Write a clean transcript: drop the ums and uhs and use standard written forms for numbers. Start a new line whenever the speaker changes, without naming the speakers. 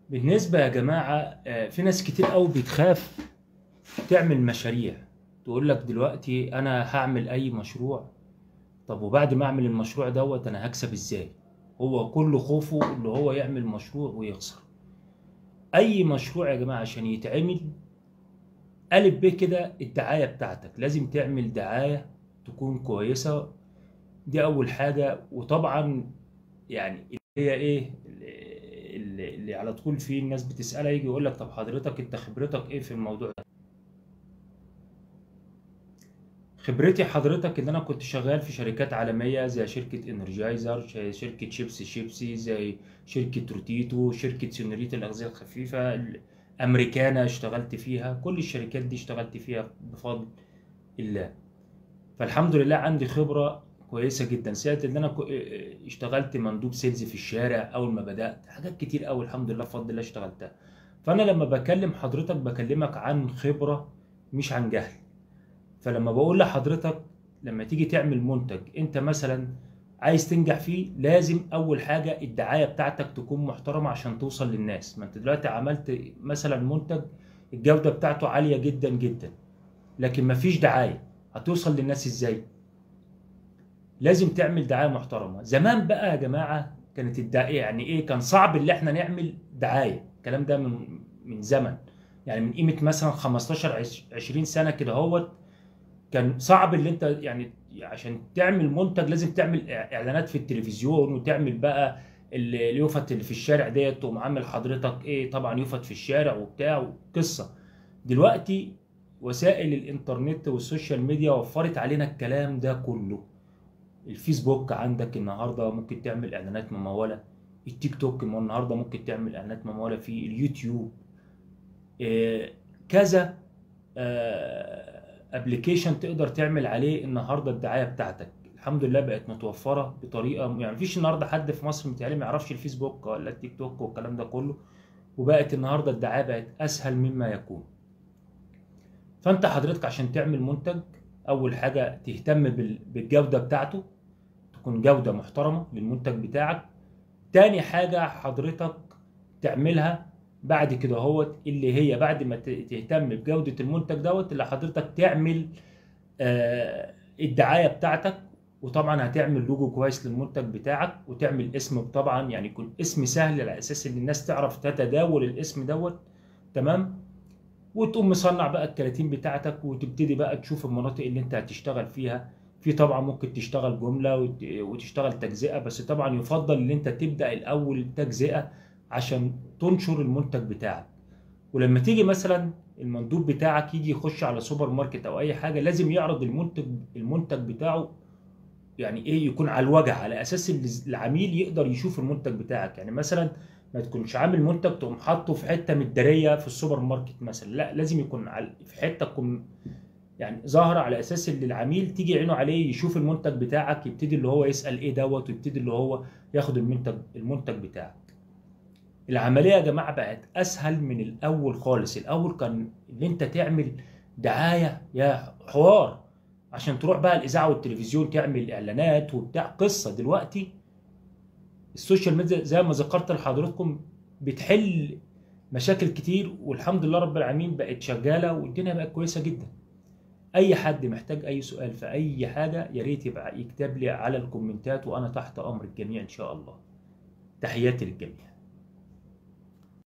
بالنسبة يا جماعة في ناس كتير قوي بتخاف تعمل مشاريع. تقول لك دلوقتي أنا هعمل أي مشروع، طب وبعد ما أعمل المشروع دوت أنا هكسب إزاي؟ هو كل خوفه اللي هو يعمل مشروع ويخسر. أي مشروع يا جماعة عشان يتعمل ألف ب كده الدعاية بتاعتك لازم تعمل دعاية تكون كويسة. دي أول حاجة. وطبعا يعني اللي هي إيه اللي على طول فيه الناس بتسألها، يجي يقول لك طب حضرتك أنت خبرتك إيه في الموضوع ده؟ خبرتي حضرتك ان انا كنت شغال في شركات عالميه زي شركه انرجايزر، زي شركه شيبسي، زي شركه روتيتو، شركه سينوريتا الاغذيه الخفيفه، امريكانا اشتغلت فيها. كل الشركات دي اشتغلت فيها بفضل الله. فالحمد لله عندي خبره كويسه جدا. ساعه ان انا اشتغلت مندوب سيلز في الشارع اول ما بدات، حاجات كتير قوي الحمد لله بفضل الله اشتغلتها. فانا لما بكلم حضرتك بكلمك عن خبره مش عن جهل. فلما بقول لحضرتك لما تيجي تعمل منتج انت مثلا عايز تنجح فيه، لازم اول حاجة الدعاية بتاعتك تكون محترمة عشان توصل للناس. ما انت دلوقتي عملت مثلا منتج الجودة بتاعته عالية جدا جدا، لكن ما فيش دعاية، هتوصل للناس ازاي؟ لازم تعمل دعاية محترمة. زمان بقى يا جماعة كانت الدعاية يعني ايه، كان صعب اللي احنا نعمل دعاية. الكلام ده من زمن، يعني من قيمة مثلا 15 20 سنة كده هوت. كان صعب اللي انت يعني عشان تعمل منتج لازم تعمل اعلانات في التلفزيون، وتعمل بقى اليوفط اللي في الشارع ديت، تقوم عامل حضرتك ايه طبعا يوفط في الشارع وبتاع قصه. دلوقتي وسائل الانترنت والسوشيال ميديا وفرت علينا الكلام ده كله. الفيسبوك عندك النهارده ممكن تعمل اعلانات مموله، التيك توك النهارده ممكن تعمل اعلانات مموله، في اليوتيوب كذا ابلكيشن تقدر تعمل عليه النهارده الدعايه بتاعتك. الحمد لله بقت متوفره بطريقه، يعني مفيش النهارده حد في مصر متهيألي ما يعرفش الفيسبوك ولا التيك توك والكلام ده كله. وبقت النهارده الدعايه بقت اسهل مما يكون. فانت حضرتك عشان تعمل منتج، اول حاجه تهتم بالجوده بتاعته، تكون جوده محترمه للمنتج بتاعك. تاني حاجه حضرتك تعملها بعد كده هوت اللي هي بعد ما تهتم بجودة المنتج دوت، اللي حضرتك تعمل الدعاية بتاعتك. وطبعا هتعمل لوجو كويس للمنتج بتاعك، وتعمل اسم طبعا يعني يكون اسم سهل على اساس ان الناس تعرف تتداول الاسم دوت. تمام. وتقوم مصنع بقى الكراتين بتاعتك، وتبتدي بقى تشوف المناطق اللي انت هتشتغل فيها. في طبعا ممكن تشتغل جملة وتشتغل تجزئة، بس طبعا يفضل ان انت تبدأ الاول تجزئة عشان تنشر المنتج بتاعك. ولما تيجي مثلا المندوب بتاعك يجي يخش على سوبر ماركت او اي حاجة، لازم يعرض المنتج بتاعه يعني ايه، يكون على الوجه على اساس ان العميل يقدر يشوف المنتج بتاعك. يعني مثلا ما تكونش عامل منتج تقوم حاطه في حته متداريه في السوبر ماركت مثلا، لا لازم يكون في حته تكون يعني ظاهره على اساس ان العميل تيجي عينه عليه يشوف المنتج بتاعك، يبتدي اللي هو يسال ايه دوت، ويبتدي اللي هو ياخد المنتج بتاعك. العمليه يا جماعه بقت اسهل من الاول خالص. الاول كان ان انت تعمل دعايه يا حوار عشان تروح بقى الاذاعه والتلفزيون تعمل اعلانات وبتاع قصه. دلوقتي السوشيال ميديا زي ما ذكرت لحضراتكم بتحل مشاكل كتير، والحمد لله رب العالمين بقت شغاله والدنيا بقت كويسه جدا. اي حد محتاج اي سؤال في اي حاجه يا ريت يبقى يكتب لي على الكومنتات، وانا تحت امر الجميع ان شاء الله. تحياتي للجميع.